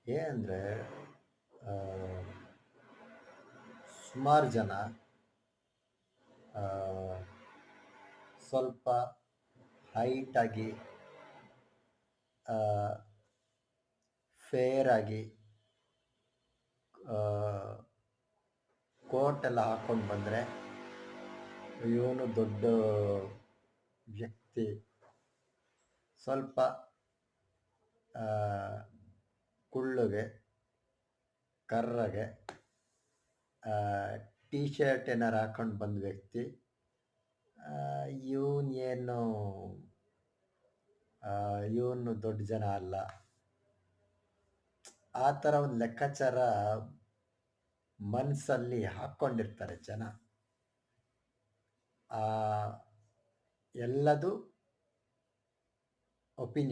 ಏನಂದರೆ ಸುಮಾರು ಜನ ಆ, ಸ್ವಲ್ಪ ಹೈಟಾಗಿ ಫೇರ್ ಆಗಿ ಕೋಟ್ ಎಲ್ಲ ಹಾಕೊಂಡು ಬಂದರೆ ಇವನು ದೊಡ್ಡ ವ್ಯಕ್ತಿ. ಸ್ವಲ್ಪ ಆ, ಕುಳ್ಳುಗೆ ಕರ್ರಗೆ ಟೀ ಶರ್ಟ್ ಏನಾರು ಹಾಕೊಂಡು ಬಂದ ವ್ಯಕ್ತಿ ಇವನು ಇವನು ದೊಡ್ಡ ಜನ ಅಲ್ಲ, ಆ ಥರ ಒಂದು ಲೆಕ್ಕಾಚಾರ ಮನಸ್ಸಲ್ಲಿ ಹಾಕ್ಕೊಂಡಿರ್ತಾರೆ ಜನ. ಆ, ಎಲ್ಲದು ಒಪಿನಿಯನ್.